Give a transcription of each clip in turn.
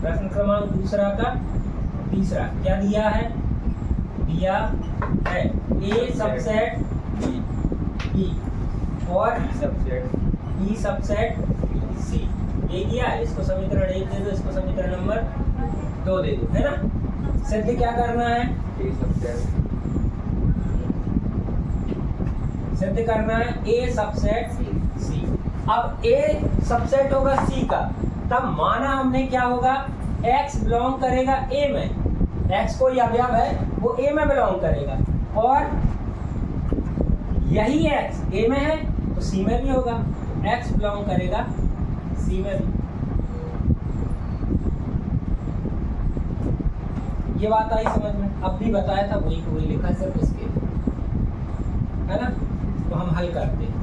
प्रश्न क्रमांक दूसरा का तीसरा क्या दिया है? दिया है ए सबसेट बी और ई सबसेट सी। ये दिया है, इसको समीकरण 1 दे दो, इसको समीकरण नंबर 2 दे दो, है ना। सिद्ध क्या करना है? सिद्ध करना है ए सबसेट सी। अब ए सबसेट होगा सी का, तब माना हमने क्या होगा, x बिलोंग करेगा ए में, x कोई अवयव है वो ए में बिलोंग करेगा, और यही x ए में है तो सी में भी होगा, x बिलोंग करेगा सी में भी। ये बात आई समझ में? अब भी बताया था, वही को वही लिखा सिर्फ इसके, है ना। तो हम हल करते हैं।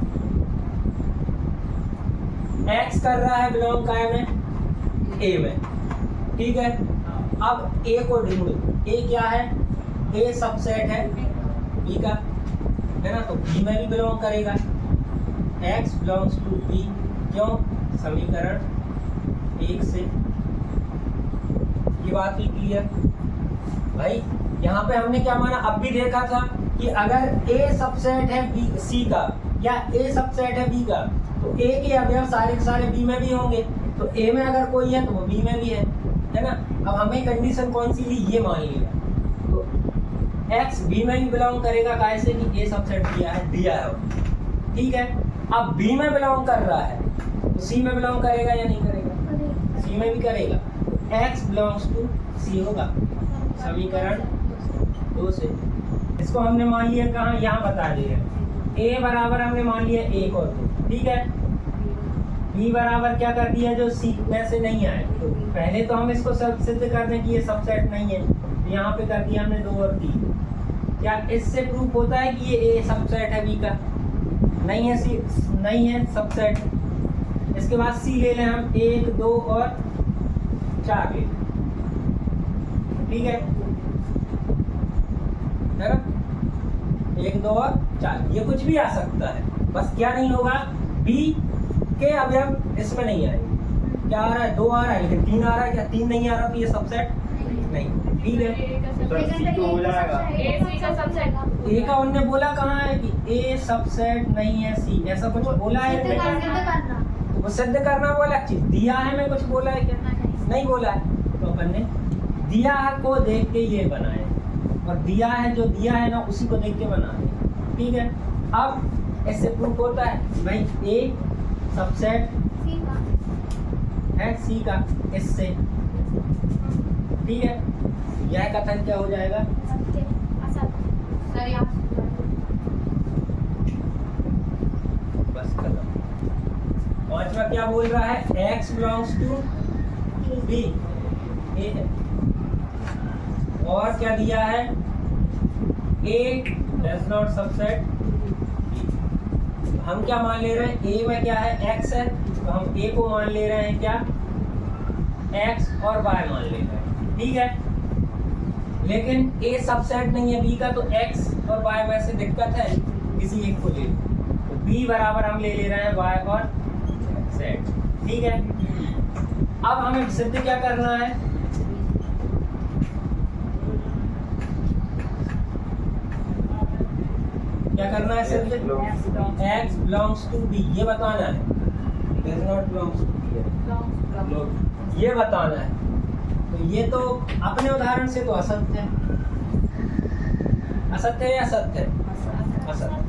x कर रहा है बिलोंग काय में? ए में, ठीक है। अब ए को ढूंढो, ए क्या है? ए सबसेट है बी का, है ना, तो बी में भी बिलोंग करेगा, x बिलोंग्स टू बी। क्यों? समीकरण 1 से। ये बात भी क्लियर भाई। यहाँ पे हमने क्या माना, अब भी देखा था कि अगर ए सबसेट है बी सी का या ए सबसेट है बी का, तो ए के अवयव सारे के सारे बी में भी होंगे, तो ए में अगर कोई है तो वो बी में भी है ना। अब हमें कंडीशन कौन सी ली, ये मान लिया, तो x बी में भी बिलोंग करेगा, कैसे कि ए सबसेट दिया है, ठीक है। अब बी में बिलोंग कर रहा है तो सी में बिलोंग करेगा या नहीं करेगा? सी में भी करेगा, x बिलोंग्स टू सी होगा, समीकरण 2 से। इसको हमने मान लिया कहाँ, यहाँ बता दिया, a बराबर हमने मान लिया 1 और 2, ठीक है। b बराबर क्या कर दिया, जो सी में से नहीं आए, तो पहले तो हम इसको सब सिद्ध कर दें कि ये सबसेट नहीं है, तो यहाँ पे कर दिया हमने 2 और 3। क्या इससे प्रूफ होता है कि ये a सबसेट है b का? नहीं है, सी नहीं है सबसेट। इसके बाद c ले लें हम, 1 2 और 4 ले, ठीक है ना। 1 2 और 4, ये कुछ भी आ सकता है, बस क्या नहीं होगा, b के अवयव इसमें नहीं आए। क्या आ रहा है? 2 आ रहा है, लेकिन 3 आ रहा है, क्या 3 नहीं आ रहा तो ये सबसेट नहीं, ठीक है। ए का उन्होंने बोला कहाँ है कि ए सबसेट नहीं है सी, ऐसा कुछ बोला है? वो सिद्ध करना बोला, चीज दिया है मैं कुछ बोला है क्या? नहीं बोला है। तो अपन ने दिया को देख के ये बनाए, और दिया है जो दिया है ना उसी को देख के बनाए, ठीक है। अब इससे प्रूफ होता है भाई ए सबसेट है सी का, इससे, ठीक है। यह कथन क्या हो जाएगा? बस खत्म। पांचवा क्या बोल रहा है? x बिलोंग्स टू b, ए है, और क्या दिया है? a does not subset b। हम क्या मान ले रहे हैं? a में क्या है? x है, तो हम a को मान ले रहे हैं क्या? x और y मान ले रहे हैं, ठीक है। लेकिन a सबसेट नहीं है b का, तो x और y में से दिक्कत है, किसी एक को ले लो, तो b बराबर हम ले रहे हैं y और z, ठीक है। अब हमें सिद्ध क्या करना है? क्या करना है सिद्ध? x बिलोंग्स टू b, ये बताना है, does not belongs to b, ये बताना है। तो ये तो अपने उदाहरण से तो असत्य है, असत्य है या सत्य है? असत्य।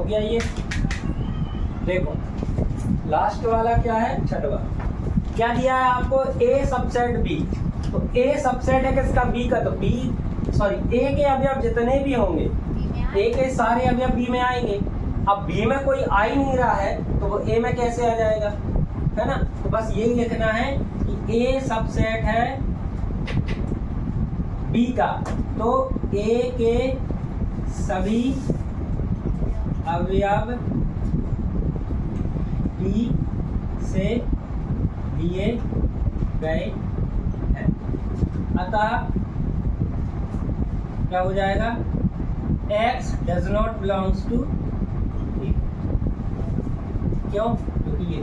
गया ये, देखो लास्ट वाला क्या है? छठवा क्या दिया है आपको? ए सबसेट बी, तो ए सबसेट है किसका? बी का, तो बी सॉरी ए के अवयव जितने भी होंगे, ए के सारे अवयव बी में आएंगे, अब बी में कोई आ ही नहीं रहा है तो वो ए में कैसे आ जाएगा, है ना। तो बस यही लिखना है कि ए सबसेट है बी का, तो ए के सभी अवयव बी से लिए गए हैं। अतः क्या हो जाएगा, x does not belongs to A. क्यों? क्योंकि ये